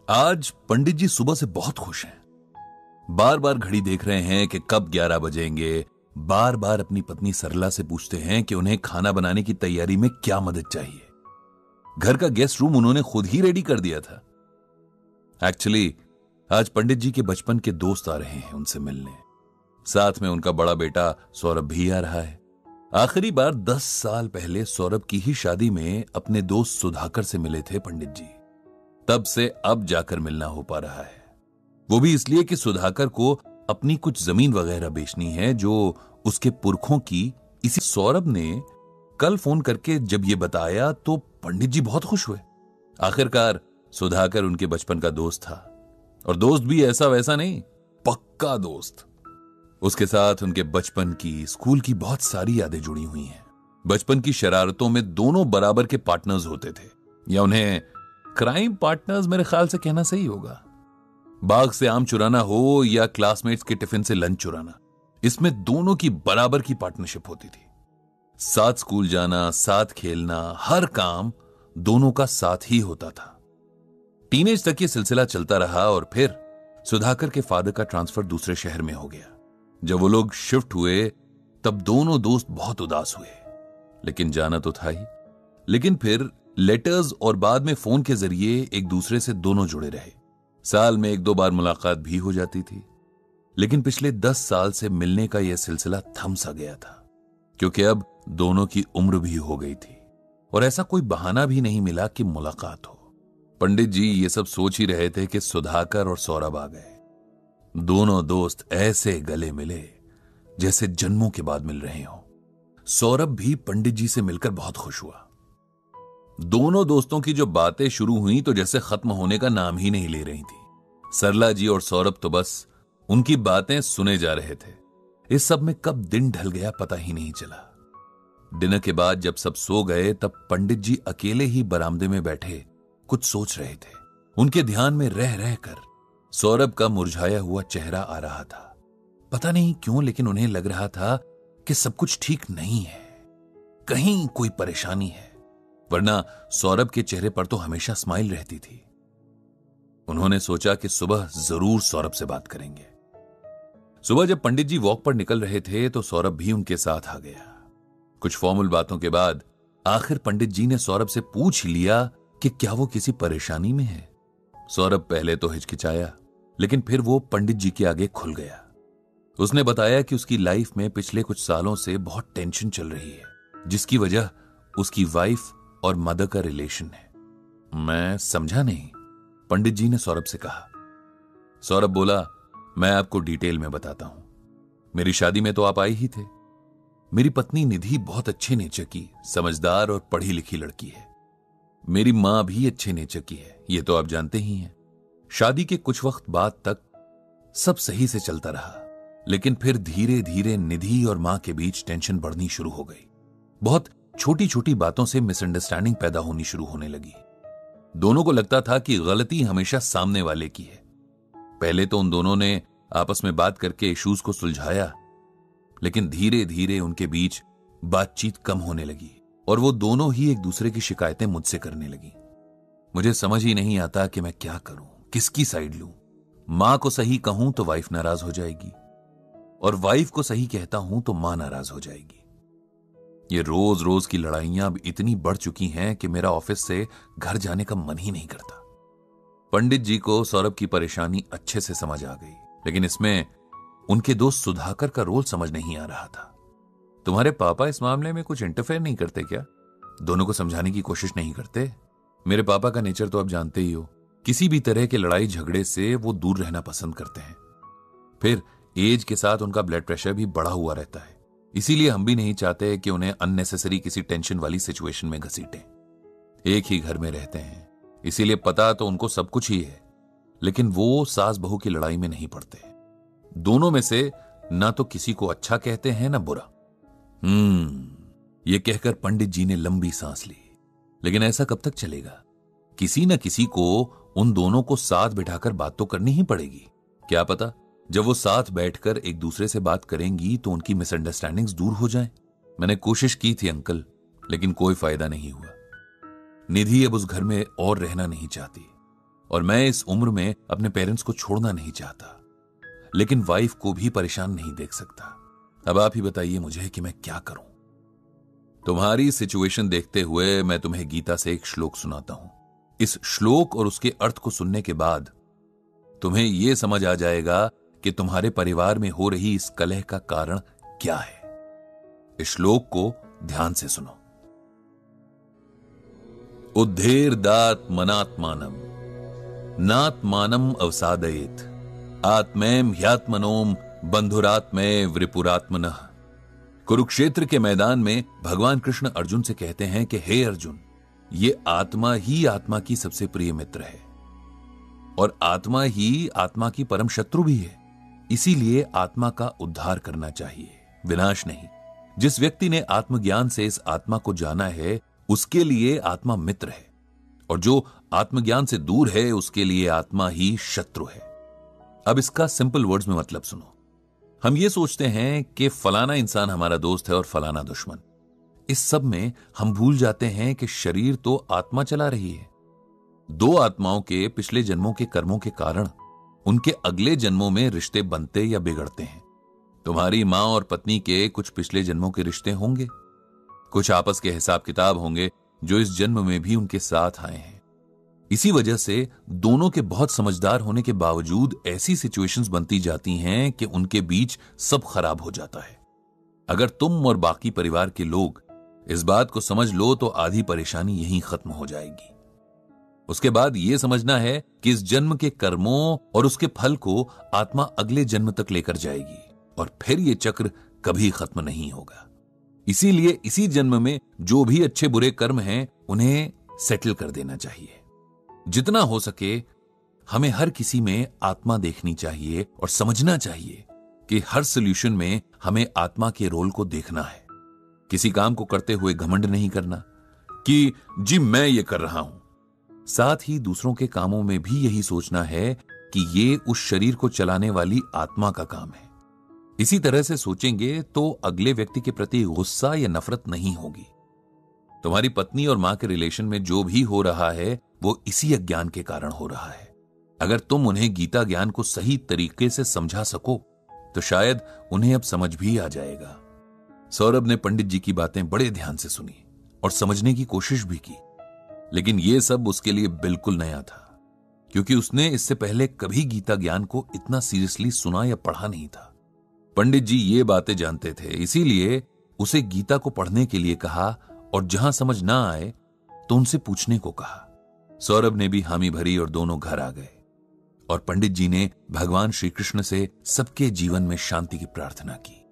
आज पंडित जी सुबह से बहुत खुश हैं। बार बार घड़ी देख रहे हैं कि कब 11 बजेंगे। बार बार अपनी पत्नी सरला से पूछते हैं कि उन्हें खाना बनाने की तैयारी में क्या मदद चाहिए। घर का गेस्ट रूम उन्होंने खुद ही रेडी कर दिया था। एक्चुअली आज पंडित जी के बचपन के दोस्त आ रहे हैं उनसे मिलने। साथ में उनका बड़ा बेटा सौरभ भी आ रहा है। आखिरी बार 10 साल पहले सौरभ की ही शादी में अपने दोस्त सुधाकर से मिले थे पंडित जी। तब से अब जाकर मिलना हो पा रहा है। वो भी इसलिए कि सुधाकर को अपनी कुछ जमीन वगैरह बेचनी है जो उसके पुरखों की। इसी सौरभ ने कल फोन करके जब ये बताया तो पंडित जी बहुत खुश हुए। आखिरकार सुधाकर उनके बचपन का दोस्त था, और दोस्त भी ऐसा वैसा नहीं, पक्का दोस्त। उसके साथ उनके बचपन की, स्कूल की बहुत सारी यादें जुड़ी हुई हैं। बचपन की शरारतों में दोनों बराबर के पार्टनर्स होते थे, या उन्हें क्राइम पार्टनर्स मेरे ख्याल से कहना सही होगा। बाग से आम चुराना हो या क्लासमेट्स के टिफिन से लंच चुराना, इसमें दोनों की बराबर की पार्टनरशिप होती थी। साथ स्कूल जाना, साथ खेलना, हर काम दोनों का साथ ही होता था। टीनेज तक ये सिलसिला चलता रहा और फिर सुधाकर के फादर का ट्रांसफर दूसरे शहर में हो गया। जब वो लोग शिफ्ट हुए तब दोनों दोस्त बहुत उदास हुए, लेकिन जाना तो था ही। लेकिन फिर लेटर्स और बाद में फोन के जरिए एक दूसरे से दोनों जुड़े रहे। साल में 1-2 बार मुलाकात भी हो जाती थी, लेकिन पिछले 10 साल से मिलने का यह सिलसिला थम सा गया था, क्योंकि अब दोनों की उम्र भी हो गई थी और ऐसा कोई बहाना भी नहीं मिला कि मुलाकात हो। पंडित जी ये सब सोच ही रहे थे कि सुधाकर और सौरभ आ गए। दोनों दोस्त ऐसे गले मिले जैसे जन्मों के बाद मिल रहे हों। सौरभ भी पंडित जी से मिलकर बहुत खुश हुआ। दोनों दोस्तों की जो बातें शुरू हुई तो जैसे खत्म होने का नाम ही नहीं ले रही थी। सरला जी और सौरभ तो बस उनकी बातें सुने जा रहे थे। इस सब में कब दिन ढल गया पता ही नहीं चला। डिनर के बाद जब सब सो गए तब पंडित जी अकेले ही बरामदे में बैठे कुछ सोच रहे थे। उनके ध्यान में रह रहकर सौरभ का मुरझाया हुआ चेहरा आ रहा था। पता नहीं क्यों, लेकिन उन्हें लग रहा था कि सब कुछ ठीक नहीं है, कहीं कोई परेशानी है, वरना सौरभ के चेहरे पर तो हमेशा स्माइल रहती थी। उन्होंने सोचा कि सुबह जरूर सौरभ से बात करेंगे। सुबह जब पंडित जी वॉक पर निकल रहे थे तो सौरभ भी उनके साथ आ गया। कुछ फॉर्मल बातों के बाद आखिर पंडित जी ने सौरभ से पूछ लिया कि क्या वो किसी परेशानी में है। सौरभ पहले तो हिचकिचाया, लेकिन फिर वो पंडित जी के आगे खुल गया। उसने बताया कि उसकी लाइफ में पिछले कुछ सालों से बहुत टेंशन चल रही है, जिसकी वजह उसकी वाइफ और मदर का रिलेशन है। मैं समझा नहीं, पंडित जी ने सौरभ से कहा। सौरभ बोला, मैं आपको डिटेल में बताता हूं। मेरी शादी में तो आप आए ही थे। मेरी पत्नी निधि बहुत अच्छे नेचर की, समझदार और पढ़ी लिखी लड़की है। मेरी मां भी अच्छे नेचर की है, ये तो आप जानते ही हैं। शादी के कुछ वक्त बाद तक सब सही से चलता रहा, लेकिन फिर धीरे धीरे निधि और मां के बीच टेंशन बढ़नी शुरू हो गई। बहुत छोटी छोटी बातों से मिसअंडरस्टैंडिंग पैदा होनी शुरू होने लगी। दोनों को लगता था कि गलती हमेशा सामने वाले की है। पहले तो उन दोनों ने आपस में बात करके इश्यूज को सुलझाया, लेकिन धीरे धीरे उनके बीच बातचीत कम होने लगी और वो दोनों ही एक दूसरे की शिकायतें मुझसे करने लगी। मुझे समझ ही नहीं आता कि मैं क्या करूं, किसकी साइड लूं। मां को सही कहूं तो वाइफ नाराज हो जाएगी, और वाइफ को सही कहता हूं तो मां नाराज हो जाएगी। ये रोज रोज की लड़ाइयां अब इतनी बढ़ चुकी हैं कि मेरा ऑफिस से घर जाने का मन ही नहीं करता। पंडित जी को सौरभ की परेशानी अच्छे से समझ आ गई, लेकिन इसमें उनके दोस्त सुधाकर का रोल समझ नहीं आ रहा था। तुम्हारे पापा इस मामले में कुछ इंटरफेयर नहीं करते क्या? दोनों को समझाने की कोशिश नहीं करते? मेरे पापा का नेचर तो आप जानते ही हो। किसी भी तरह के लड़ाई झगड़े से वो दूर रहना पसंद करते हैं। फिर एज के साथ उनका ब्लड प्रेशर भी बढ़ा हुआ रहता है, इसीलिए हम भी नहीं चाहते कि उन्हें अननेसेसरी किसी टेंशन वाली सिचुएशन में घसीटें। एक ही घर में रहते हैं, इसीलिए पता तो उनको सब कुछ ही है, लेकिन वो सास बहू की लड़ाई में नहीं पड़ते। दोनों में से ना तो किसी को अच्छा कहते हैं ना बुरा। ये कहकर पंडित जी ने लंबी सांस ली। लेकिन ऐसा कब तक चलेगा? किसी न किसी को उन दोनों को साथ बिठाकर बात तो करनी ही पड़ेगी। क्या पता जब वो साथ बैठकर एक दूसरे से बात करेंगी तो उनकी मिसअंडरस्टैंडिंग्स दूर हो जाएं। मैंने कोशिश की थी अंकल, लेकिन कोई फायदा नहीं हुआ। निधि अब उस घर में और रहना नहीं चाहती। और मैं इस उम्र में अपने पेरेंट्स को छोड़ना नहीं चाहता, लेकिन वाइफ को भी परेशान नहीं देख सकता। अब आप ही बताइए मुझे कि मैं क्या करूं। तुम्हारी सिचुएशन देखते हुए मैं तुम्हें गीता से एक श्लोक सुनाता हूं। इस श्लोक और उसके अर्थ को सुनने के बाद तुम्हें यह समझ आ जाएगा कि तुम्हारे परिवार में हो रही इस कलह का कारण क्या है। इस श्लोक को ध्यान से सुनो। उद्धेर्दात्मनात्मानम नात्मानम अवसादयेत आत्मैम ह्यात्मनोम बंधुरात्मय वृपुरात्मनः। कुरुक्षेत्र के मैदान में भगवान कृष्ण अर्जुन से कहते हैं कि हे अर्जुन, ये आत्मा ही आत्मा की सबसे प्रिय मित्र है और आत्मा ही आत्मा की परम शत्रु भी है। इसीलिए आत्मा का उद्धार करना चाहिए, विनाश नहीं। जिस व्यक्ति ने आत्मज्ञान से इस आत्मा को जाना है उसके लिए आत्मा मित्र है, और जो आत्मज्ञान से दूर है उसके लिए आत्मा ही शत्रु है। अब इसका सिंपल वर्ड्स में मतलब सुनो। हम ये सोचते हैं कि फलाना इंसान हमारा दोस्त है और फलाना दुश्मन। इस सब में हम भूल जाते हैं कि शरीर तो आत्मा चला रही है। दो आत्माओं के पिछले जन्मों के कर्मों के कारण उनके अगले जन्मों में रिश्ते बनते या बिगड़ते हैं। तुम्हारी मां और पत्नी के कुछ पिछले जन्मों के रिश्ते होंगे, कुछ आपस के हिसाब किताब होंगे जो इस जन्म में भी उनके साथ आए हैं। इसी वजह से दोनों के बहुत समझदार होने के बावजूद ऐसी सिचुएशंस बनती जाती हैं कि उनके बीच सब खराब हो जाता है। अगर तुम और बाकी परिवार के लोग इस बात को समझ लो तो आधी परेशानी यहीं खत्म हो जाएगी। उसके बाद यह समझना है कि इस जन्म के कर्मों और उसके फल को आत्मा अगले जन्म तक लेकर जाएगी और फिर यह चक्र कभी खत्म नहीं होगा। इसीलिए इसी जन्म में जो भी अच्छे बुरे कर्म हैं उन्हें सेटल कर देना चाहिए। जितना हो सके हमें हर किसी में आत्मा देखनी चाहिए और समझना चाहिए कि हर सॉल्यूशन में हमें आत्मा के रोल को देखना है। किसी काम को करते हुए घमंड नहीं करना कि जी मैं ये कर रहा हूं। साथ ही दूसरों के कामों में भी यही सोचना है कि ये उस शरीर को चलाने वाली आत्मा का काम है। इसी तरह से सोचेंगे तो अगले व्यक्ति के प्रति गुस्सा या नफरत नहीं होगी। तुम्हारी पत्नी और मां के रिलेशन में जो भी हो रहा है वो इसी अज्ञान के कारण हो रहा है। अगर तुम उन्हें गीता ज्ञान को सही तरीके से समझा सको तो शायद उन्हें अब समझ भी आ जाएगा। सौरभ ने पंडित जी की बातें बड़े ध्यान से सुनी और समझने की कोशिश भी की, लेकिन यह सब उसके लिए बिल्कुल नया था, क्योंकि उसने इससे पहले कभी गीता ज्ञान को इतना सीरियसली सुना या पढ़ा नहीं था। पंडित जी ये बातें जानते थे, इसीलिए उसे गीता को पढ़ने के लिए कहा और जहां समझ ना आए तो उनसे पूछने को कहा। सौरभ ने भी हामी भरी और दोनों घर आ गए और पंडित जी ने भगवान श्री कृष्ण से सबके जीवन में शांति की प्रार्थना की।